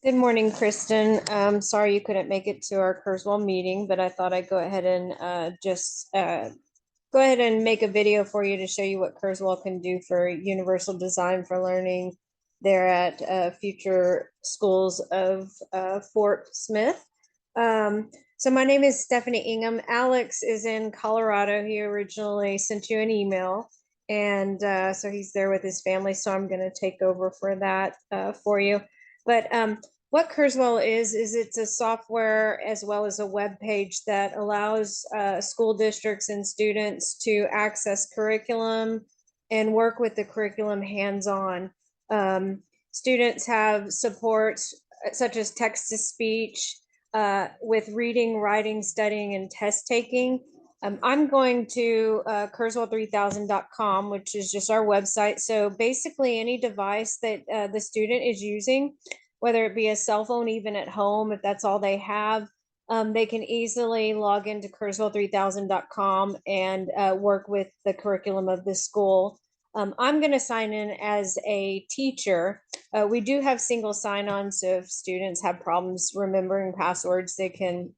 Good morning, Kristen. Sorry you couldn't make it to our Kurzweil meeting, but I thought I'd go ahead and go ahead and make a video for you to show you what Kurzweil can do for universal design for learning there at future schools of Fort Smith. So my name is Stephanie Ingham. Alex is in Colorado. He originally sent you an email, and so he's there with his family. So I'm going to take over for that for you. But what Kurzweil is it's a software as well as a web page that allows school districts and students to access curriculum and work with the curriculum hands-on. Students have support such as text-to-speech with reading, writing, studying, and test taking. I'm going to Kurzweil3000.com, which is just our website. So basically any device that the student is using, whether it be a cell phone, even at home, if that's all they have, they can easily log into Kurzweil3000.com and work with the curriculum of the school. I'm going to sign in as a teacher. We do have single sign-on, so if students have problems remembering passwords, they can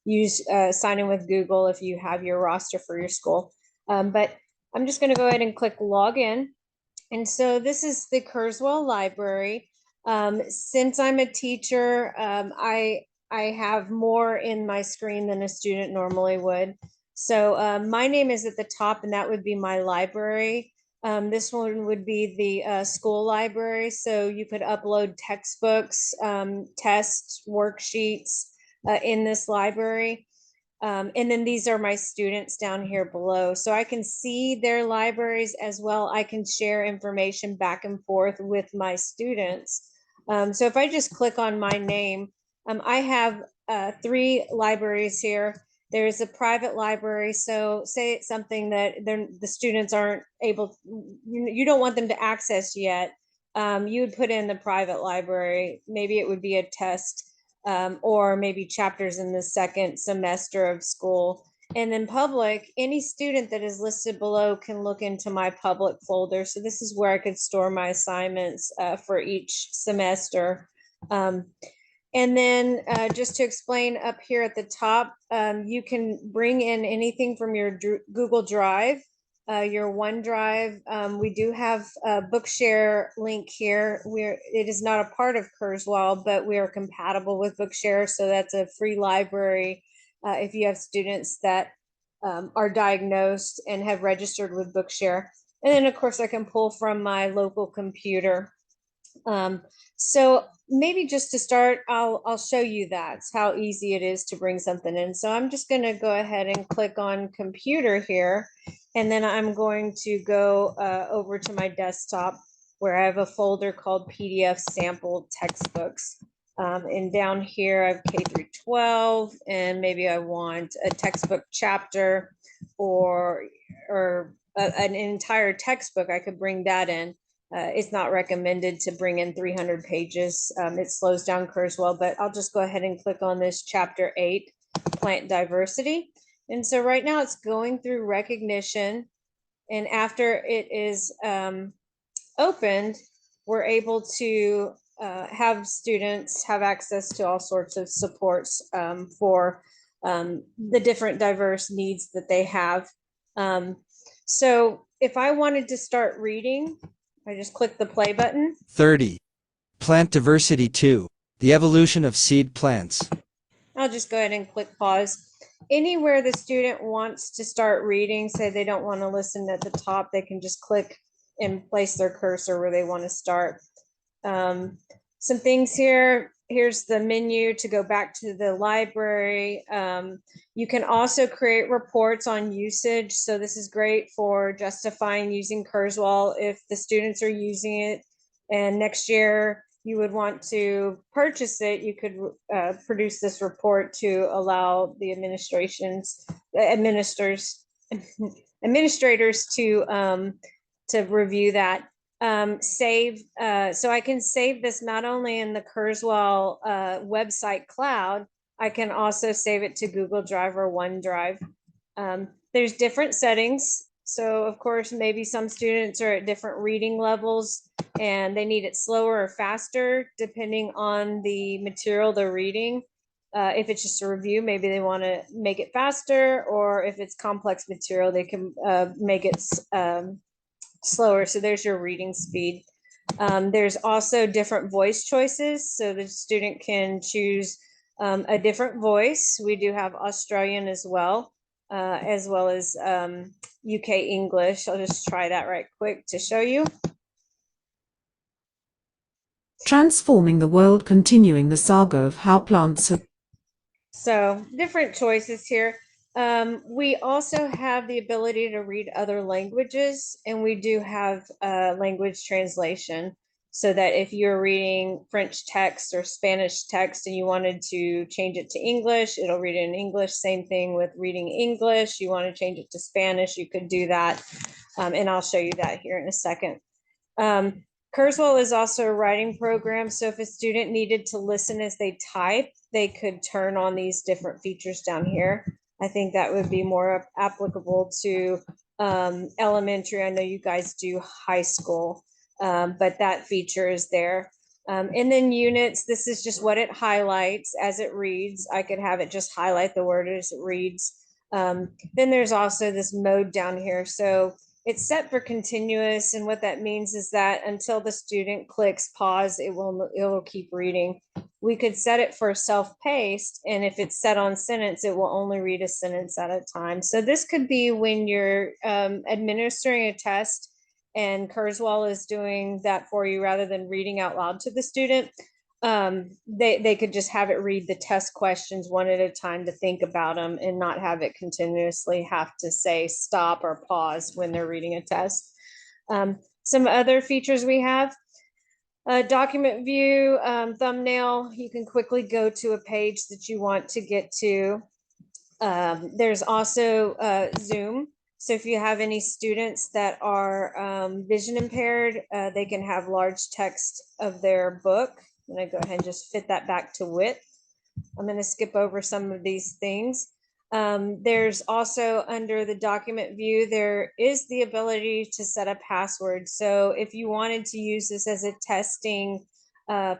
use sign in with Google if you have your roster for your school. But I'm just going to go ahead and click login. And so this is the Kurzweil library. Since I'm a teacher, I have more in my screen than a student normally would. So my name is at the top, and that would be my library. This one would be the school library. So you could upload textbooks, tests, worksheets in this library. And then these are my students down here below. So I can see their libraries as well. I can share information back and forth with my students. So if I just click on my name, I have 3 libraries here. There's a private library. So say it's something that the students aren't able, you don't want them to access yet. You would put in the private library. Maybe it would be a test or maybe chapters in the second semester of school. And then public, any student that is listed below can look into my public folder. So this is where I could store my assignments for each semester. And then just to explain up here at the top, you can bring in anything from your Google Drive, your OneDrive. We do have a Bookshare link here. It is not a part of Kurzweil, but we are compatible with Bookshare. So that's a free library if you have students that are diagnosed and have registered with Bookshare. And then of course I can pull from my local computer. So maybe just to start, I'll show you how easy it is to bring something in. So I'm just going to go ahead and click on computer here, and then I'm going to go over to my desktop where I have a folder called PDF sample textbooks. And down here I have K through 12, and maybe I want a textbook chapter or an entire textbook. I could bring that in. It's not recommended to bring in 300 pages. It slows down Kurzweil, but I'll just go ahead and click on this chapter 8, plant diversity. And so right now it's going through recognition. And after it is opened, we're able to have students have access to all sorts of supports for the different diverse needs that they have. So if I wanted to start reading, I just click the play button. 30. Plant diversity 2. The evolution of seed plants. I'll just go ahead and click pause. Anywhere the student wants to start reading, say they don't want to listen at the top, they can just click and place their cursor where they want to start. Some things here. Here's the menu to go back to the library. You can also create reports on usage. So this is great for justifying using Kurzweil if the students are using it and next year you would want to purchase it. You could produce this report to allow the administrators to review that. Save. So I can save this not only in the Kurzweil website cloud, I can also save it to Google Drive or OneDrive. There's different settings So of course, maybe some students are at different reading levels and they need it slower or faster depending on the material they're reading. If it's just a review, maybe they want to make it faster, or if it's complex material, they can make it slower. So there's your reading speed. There's also different voice choices. So the student can choose a different voice. We do have Australian as well as UK English. I'll just try that right quick to show you. Transforming the world, continuing the saga of how plants have. So different choices here. We also have the ability to read other languages, and we do have language translation, so that if you're reading French text or Spanish text and you wanted to change it to English, it'll read it in English. Same thing with reading English. You want to change it to Spanish, you could do that. And I'll show you that here in a second. Kurzweil is also a writing program. So if a student needed to listen as they type, they could turn on these different features down here. I think that would be more applicable to elementary. I know you guys do high school, but that feature is there. And then units, this is just what it highlights as it reads. I could have it just highlight the word as it reads. Then there's also this mode down here. So it's set for continuous, and what that means is that until the student clicks pause, it will keep reading. We could set it for self-paced, and if it's set on sentence, it will only read a sentence at a time. So this could be when you're administering a test and Kurzweil is doing that for you rather than reading out loud to the student. They could just have it read the test questions one at a time to think about them and not have it continuously have to say stop or pause when they're reading a test. Some other features we have, document view, thumbnail, you can quickly go to a page that you want to get to. There's also Zoom. So if you have any students that are vision impaired, they can have large text of their book. I'm going to go ahead and just fit that back to width. I'm going to skip over some of these things. There's also under the document view, there is the ability to set a password. So if you wanted to use this as a testing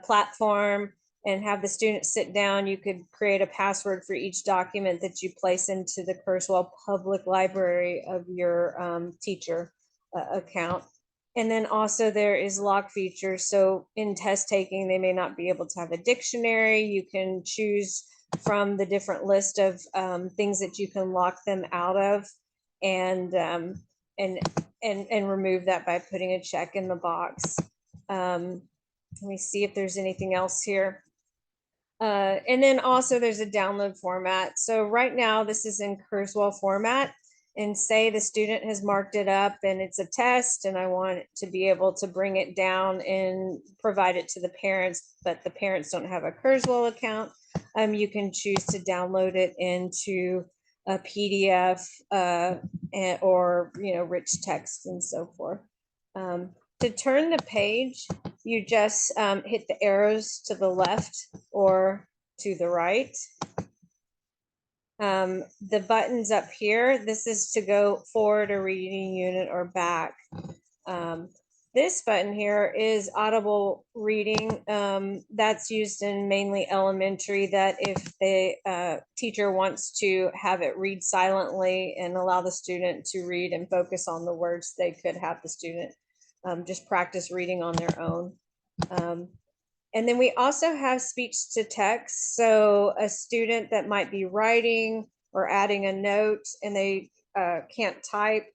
platform and have the students sit down, you could create a password for each document that you place into the Kurzweil public library of your teacher account. And then also there is lock features. So in test taking, they may not be able to have a dictionary. You can choose from the different list of things that you can lock them out of, and remove that by putting a check in the box. Let me see if there's anything else here. And then also there's a download format. So right now this is in Kurzweil format, and say the student has marked it up and it's a test and I want to be able to bring it down and provide it to the parents, but the parents don't have a Kurzweil account. You can choose to download it into a PDF or rich text and so forth. To turn the page, you just hit the arrows to the left or to the right. The buttons up here, this is to go forward a reading unit or back. This button here is audible reading. That's used in mainly elementary, that if the teacher wants to have it read silently and allow the student to read and focus on the words, they could have the student just practice reading on their own. And then we also have speech to text. So a student that might be writing or adding a note and they can't type,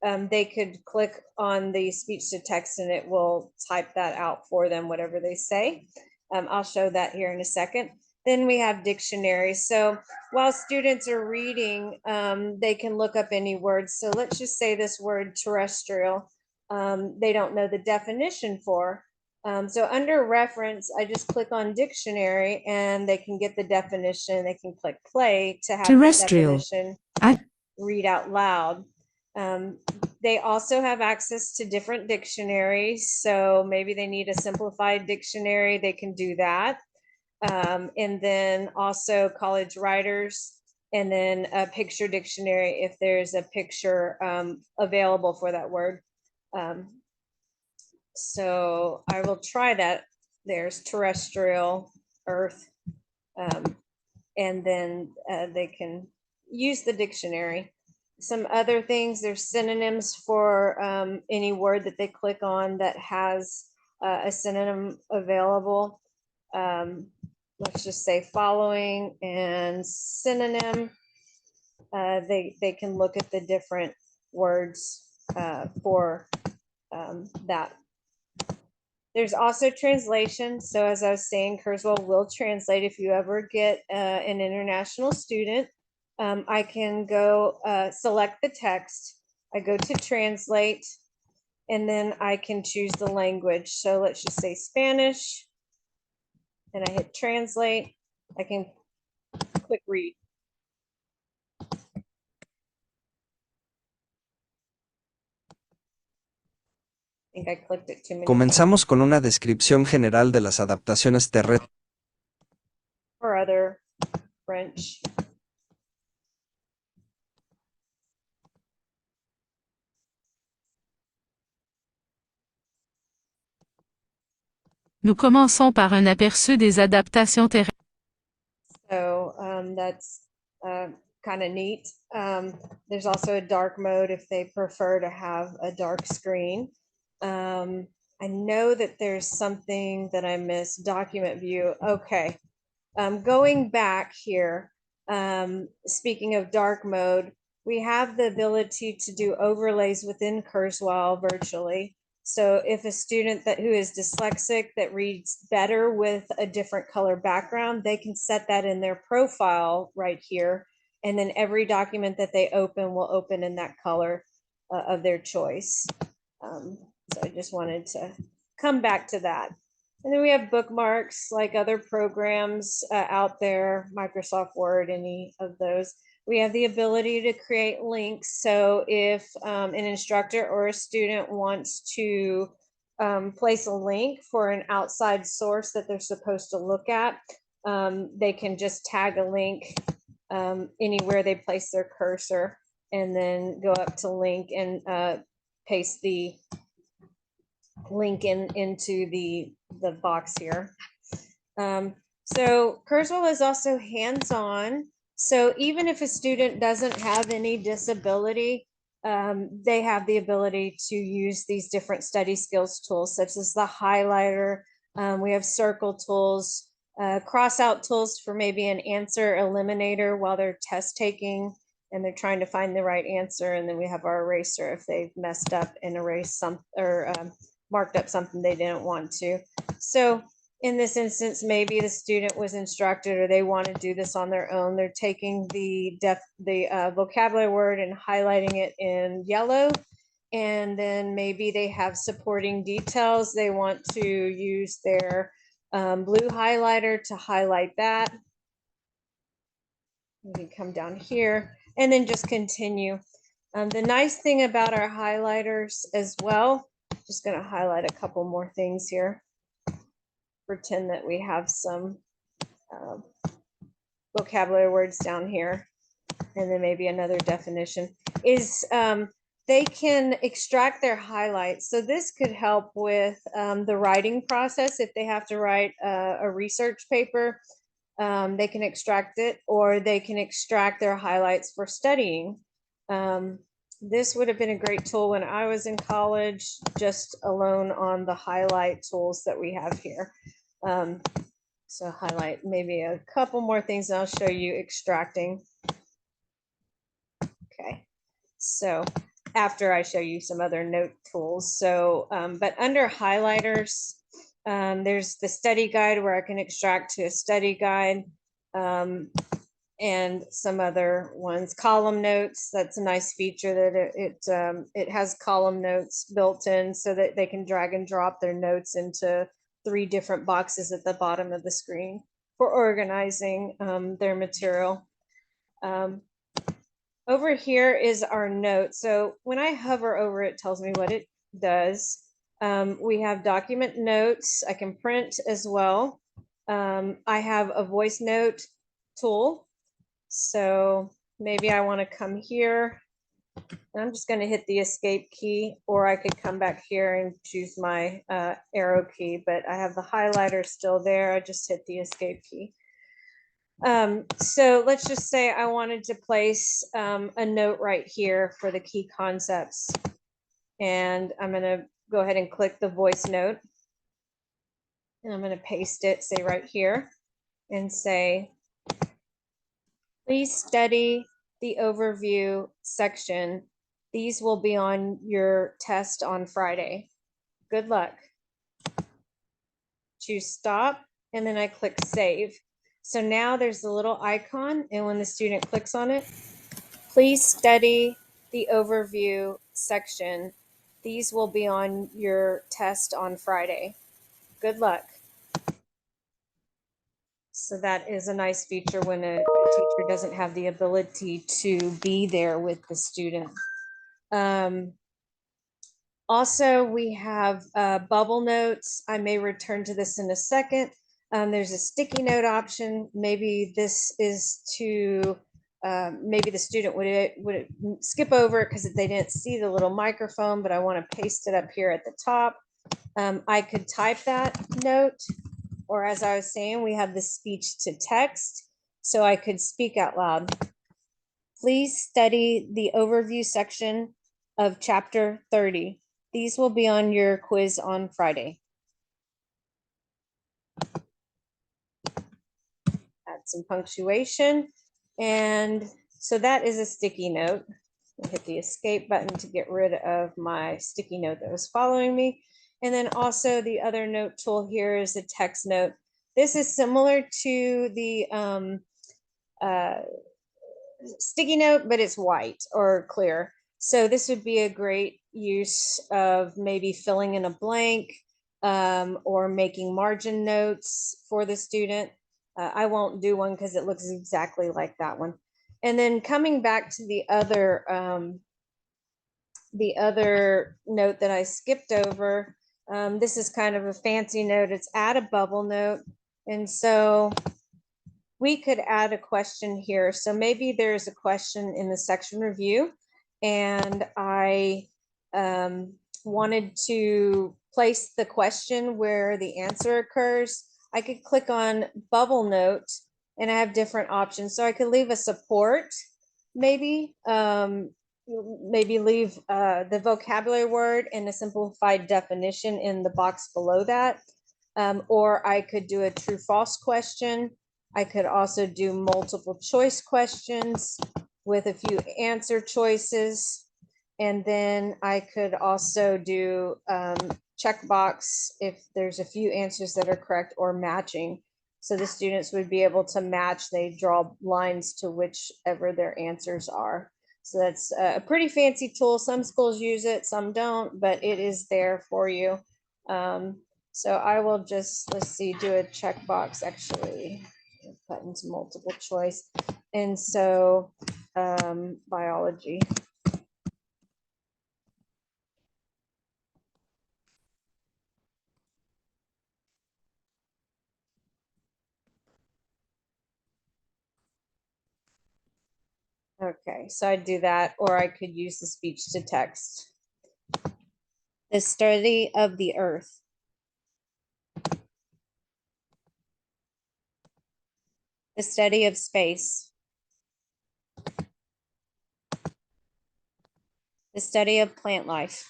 they could click on the speech to text and it will type that out for them, whatever they say. I'll show that here in a second. Then we have dictionaries. So while students are reading, they can look up any words. So let's just say this word terrestrial, they don't know the definition for. So under reference, I just click on dictionary and they can get the definition. They can click play to have the definition read out loud. They also have access to different dictionaries. So maybe they need a simplified dictionary, they can do that. And then also college writers and then a picture dictionary if there's a picture available for that word. So I will try that. There's terrestrial, earth, and then they can use the dictionary. Some other things, there's synonyms for any word that they click on that has a synonym available. Let's just say following and synonym. They can look at the different words for that. There's also translation. So as I was saying, Kurzweil will translate if you ever get an international student. I can go select the text. I go to translate, and then I can choose the language. So let's just say Spanish, and I hit translate. I can click read. I think I clicked it too many times. Comenzamos con una descripción general de las adaptaciones terrestres. Or other French. Nous commençons par un aperçu des adaptations terrestres. So that's kind of neat. There's also a dark mode if they prefer to have a dark screen. I know that there's something that I missed, document view. Okay. Going back here, speaking of dark mode, we have the ability to do overlays within Kurzweil virtually. So if a student who is dyslexic that reads better with a different color background, they can set that in their profile right here. And then every document that they open will open in that color of their choice. So I just wanted to come back to that. And then we have bookmarks like other programs out there, Microsoft Word, any of those. We have the ability to create links. So if an instructor or a student wants to place a link for an outside source that they're supposed to look at, they can just tag a link anywhere they place their cursor and then go up to link and paste the link into the box here. So Kurzweil is also hands-on. So even if a student doesn't have any disability, they have the ability to use these different study skills tools, such as the highlighter. We have circle tools, cross-out tools for maybe an answer eliminator while they're test taking and they're trying to find the right answer. And then we have our eraser if they've messed up and erased some or marked up something they didn't want to. So in this instance, maybe the student was instructed or they want to do this on their own. They're taking the vocabulary word and highlighting it in yellow. And then maybe they have supporting details. They want to use their blue highlighter to highlight that. You can come down here and then just continue. The nice thing about our highlighters as well, just going to highlight a couple more things here. Pretend that we have some vocabulary words down here, and then maybe another definition is they can extract their highlights. So this could help with the writing process. If they have to write a research paper, they can extract it, or they can extract their highlights for studying. This would have been a great tool when I was in college, just alone on the highlight tools that we have here. So highlight maybe a couple more things and I'll show you extracting. Okay, so after I show you some other note tools. So, but under highlighters, there's the study guide where I can extract to a study guide. And some other ones, column notes. That's a nice feature that it has column notes built in so that they can drag and drop their notes into 3 different boxes at the bottom of the screen for organizing their material. Over here is our note. So when I hover over it, tells me what it does. We have document notes. I can print as well. I have a voice note tool. So maybe I want to come here. I'm just going to hit the escape key, or I could come back here and choose my arrow key, but I have the highlighter still there. I just hit the escape key. So let's just say I wanted to place a note right here for the key concepts. And I'm going to go ahead and click the voice note. And I'm going to paste it, say right here, and say, please study the overview section. These will be on your test on Friday. Good luck. Choose stop, and then I click save. So now there's a little icon, and when the student clicks on it, please study the overview section. These will be on your test on Friday. Good luck. So that is a nice feature when a teacher doesn't have the ability to be there with the student. Also, we have bubble notes. I may return to this in a second. There's a sticky note option. Maybe this is to, maybe the student would skip over it because they didn't see the little microphone, but I want to paste it up here at the top. I could type that note, or as I was saying, we have the speech to text, so I could speak out loud. Please study the overview section of chapter 30. These will be on your quiz on Friday. Add some punctuation. And so that is a sticky note. I'll hit the escape button to get rid of my sticky note that was following me. And then also the other note tool here is a text note. This is similar to the sticky note, but it's white or clear. So this would be a great use of maybe filling in a blank or making margin notes for the student. I won't do one because it looks exactly like that one. And then coming back to the other note that I skipped over, this is kind of a fancy note. It's add a bubble note. And so we could add a question here. So maybe there's a question in the section review, and I wanted to place the question where the answer occurs. I could click on bubble note, and I have different options. So I could leave a support, maybe leave the vocabulary word and a simplified definition in the box below that. Or I could do a true false question. I could also do multiple choice questions with a few answer choices. And then I could also do checkbox if there's a few answers that are correct, or matching. So the students would be able to match. They draw lines to whichever their answers are. So that's a pretty fancy tool. Some schools use it, some don't, but it is there for you. So I will just, let's see, do a checkbox actually. Buttons multiple choice. And so biology. Okay, so I'd do that, or I could use the speech to text. The study of the earth. The study of space. The study of plant life.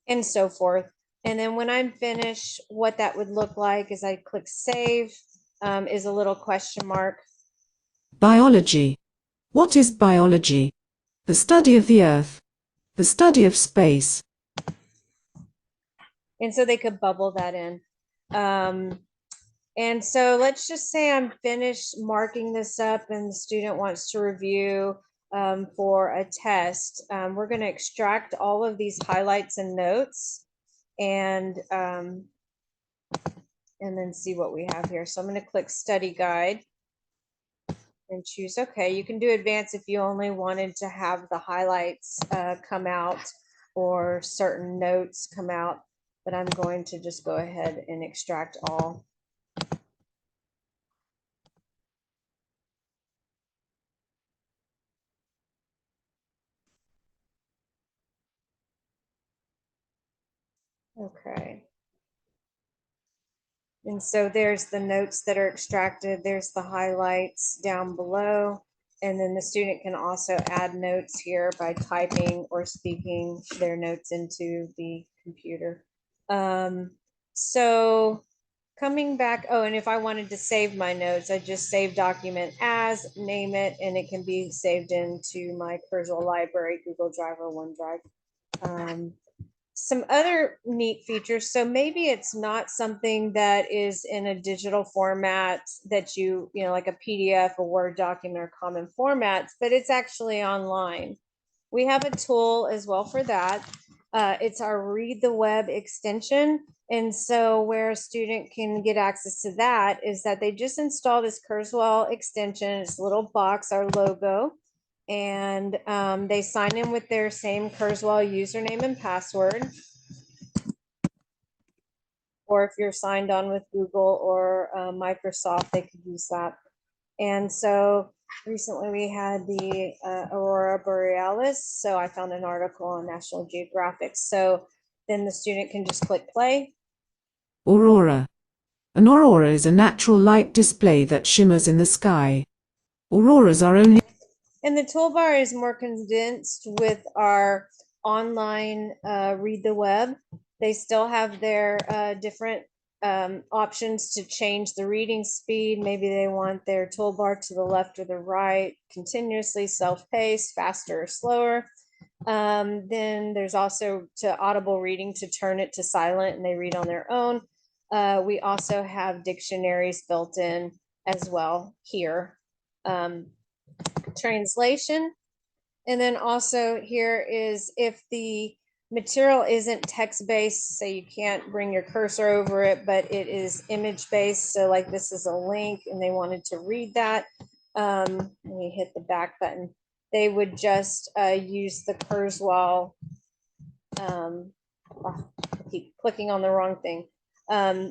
And so forth. And then when I'm finished, what that would look like is I click save, is a little question mark. Biology. What is biology? The study of the earth. The study of space. And so they could bubble that in. And so let's just say I'm finished marking this up and the student wants to review for a test. We're going to extract all of these highlights and notes and then see what we have here. So I'm going to click study guide and choose okay. You can do advanced if you only wanted to have the highlights come out or certain notes come out, but I'm going to just go ahead and extract all. Okay. And so there's the notes that are extracted. There's the highlights down below. And then the student can also add notes here by typing or speaking their notes into the computer. So coming back, oh, and if I wanted to save my notes, I just save document as, name it, and it can be saved into my Kurzweil library, Google Drive or OneDrive. Some other neat features. So maybe it's not something that is in a digital format that you know, like a PDF, a Word document, or common formats, but it's actually online. We have a tool as well for that. It's our Read the Web extension. And so where a student can get access to that is that they just install this Kurzweil extension. It's a little box, our logo, and they sign in with their same Kurzweil username and password. Or if you're signed on with Google or Microsoft, they could use that. And so recently we had the Aurora Borealis. So I found an article on National Geographic. So then the student can just click play. Aurora. An aurora is a natural light display that shimmers in the sky. Auroras are only And the toolbar is more condensed with our online Read the Web. They still have their different options to change the reading speed. Maybe they want their toolbar to the left or the right, continuously, self-paced, faster or slower. Then there's also to audible reading to turn it to silent and they read on their own. We also have dictionaries built in as well here. Translation. And then also here is if the material isn't text-based, so you can't bring your cursor over it, but it is image-based. So like this is a link and they wanted to read that. Let me hit the back button. They would just use the Kurzweil. I keep clicking on the wrong thing.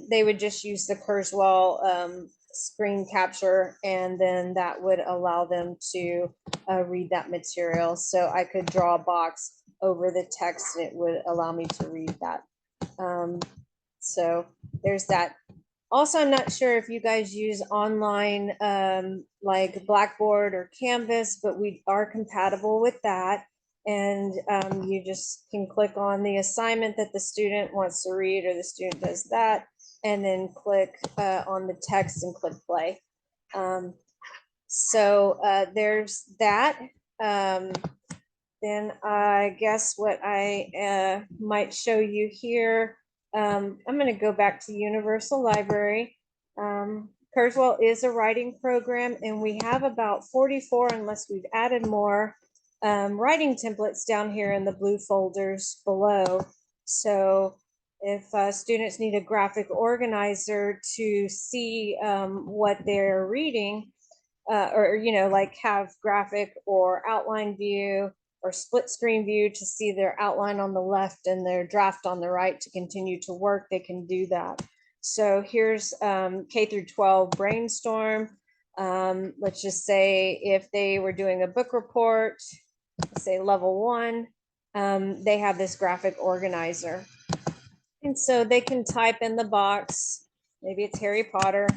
They would just use the Kurzweil screen capture, and then that would allow them to read that material. So I could draw a box over the text and it would allow me to read that. So there's that. Also, I'm not sure if you guys use online like Blackboard or Canvas, but we are compatible with that. And you just can click on the assignment that the student wants to read, or the student does that, and then click on the text and click play. So there's that. Then I guess what I might show you here, I'm going to go back to Universal Library. Kurzweil is a writing program, and we have about 44, unless we've added more, writing templates down here in the blue folders below. So if students need a graphic organizer to see what they're reading, or, you know, like have graphic or outline view or split screen view to see their outline on the left and their draft on the right to continue to work, they can do that. So here's K through 12 brainstorm. Let's just say if they were doing a book report, say level 1, they have this graphic organizer. And so they can type in the box, maybe it's Harry Potter.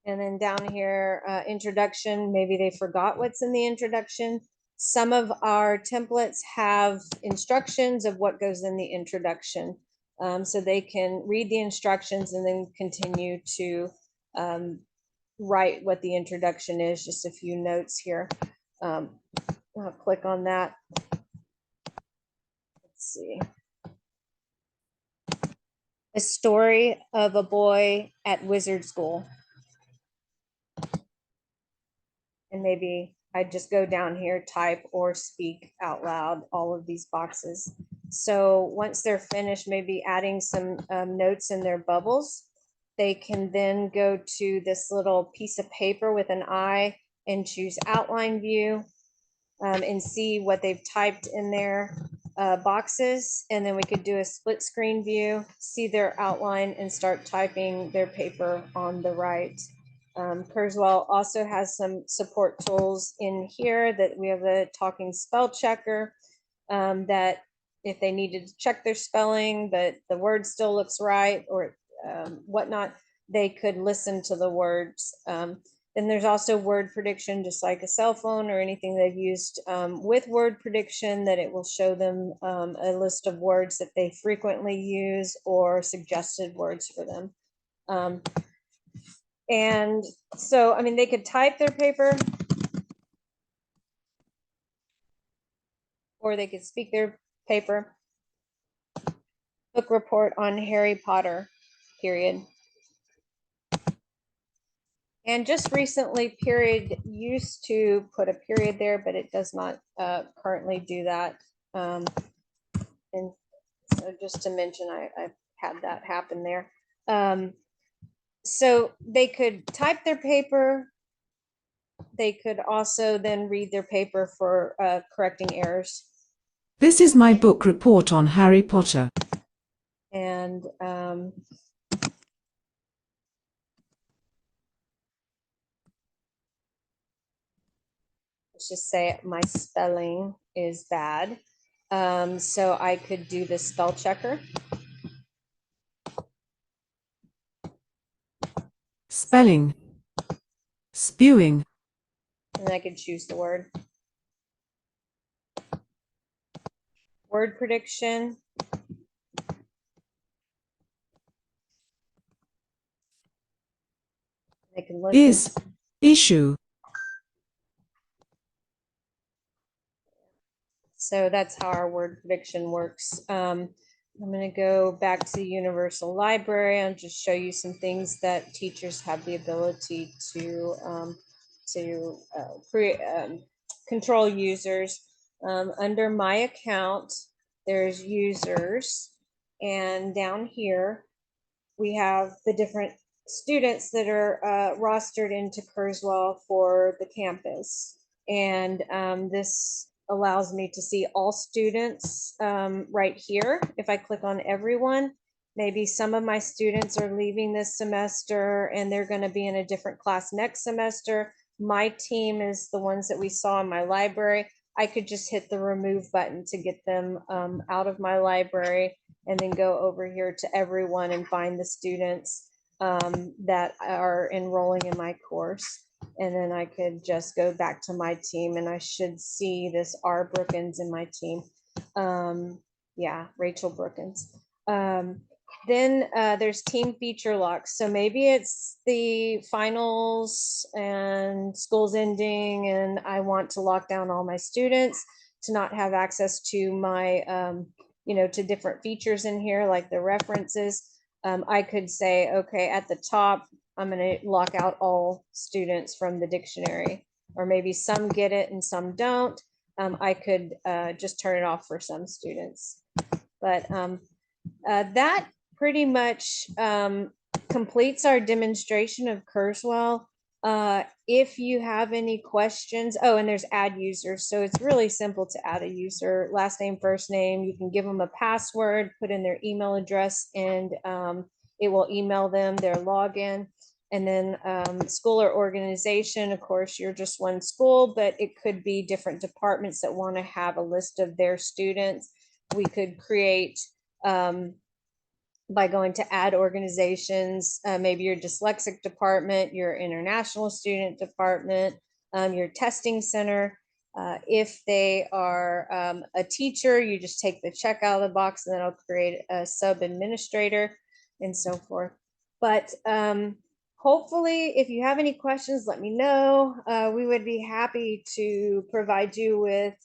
And then down here, introduction, maybe they forgot what's in the introduction. Some of our templates have instructions of what goes in the introduction. So they can read the instructions and then continue to write what the introduction is, just a few notes here. I'll click on that. Let's see. A story of a boy at wizard school. And maybe I just go down here, type or speak out loud, all of these boxes. So once they're finished, maybe adding some notes in their bubbles, they can then go to this little piece of paper with an eye and choose outline view and see what they've typed in their boxes. And then we could do a split screen view, see their outline and start typing their paper on the right. Kurzweil also has some support tools in here that we have a talking spell checker that if they needed to check their spelling, but the word still looks right or whatnot, they could listen to the words. Then there's also word prediction, just like a cell phone or anything they've used with word prediction, that it will show them a list of words that they frequently use or suggested words for them. And so, I mean, they could type their paper or they could speak their paper. Book report on Harry Potter, period. And just recently, period used to put a period there, but it does not currently do that. And so just to mention, I've had that happen there. So they could type their paper. They could also then read their paper for correcting errors. This is my book report on Harry Potter. And let's just say my spelling is bad. So I could do the spell checker. Spelling. Spewing. And I could choose the word. Word prediction. I can listen. Is. Issue. So that's how our word prediction works. I'm going to go back to the Universal Library and just show you some things that teachers have the ability to create, control users. Under my account, there's users, and down here we have the different students that are rostered into Kurzweil for the campus. And this allows me to see all students right here. If I click on everyone, maybe some of my students are leaving this semester and they're going to be in a different class next semester. My team is the ones that we saw in my library. I could just hit the remove button to get them out of my library, and then go over here to everyone and find the students that are enrolling in my course. And then I could just go back to my team and I should see this R. Brookins in my team. Yeah, Rachel Brookins. Then there's team feature locks. So maybe it's the finals and school's ending and I want to lock down all my students to not have access to my, to different features in here, like the references. I could say, okay, at the top, I'm going to lock out all students from the dictionary, or maybe some get it and some don't. I could just turn it off for some students. But that pretty much completes our demonstration of Kurzweil. If you have any questions, oh, and there's add users. So it's really simple to add a user, last name, first name. You can give them a password, put in their email address, and it will email them their login. And then school or organization, of course, you're just one school, but it could be different departments that want to have a list of their students. We could create by going to add organizations, maybe your dyslexic department, your international student department, your testing center. If they are a teacher, you just take the check out of the box and then it'll create a sub administrator and so forth. But hopefully, if you have any questions, let me know. We would be happy to provide you with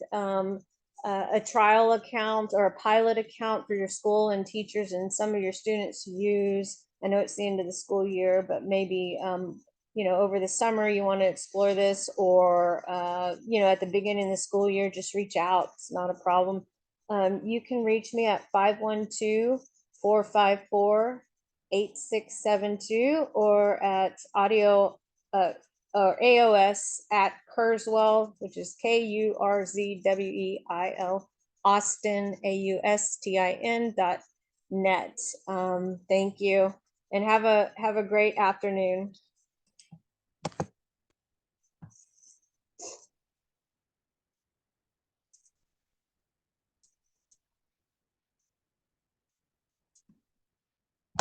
a trial account or a pilot account for your school and teachers and some of your students to use. I know it's the end of the school year, but maybe over the summer you want to explore this, or at the beginning of the school year, just reach out. It's not a problem. You can reach me at 512-454-8672 or at audio or AOS at Kurzweil, which is Kurzweil, Austin, AUSTIN.net. Thank you, and have a great afternoon.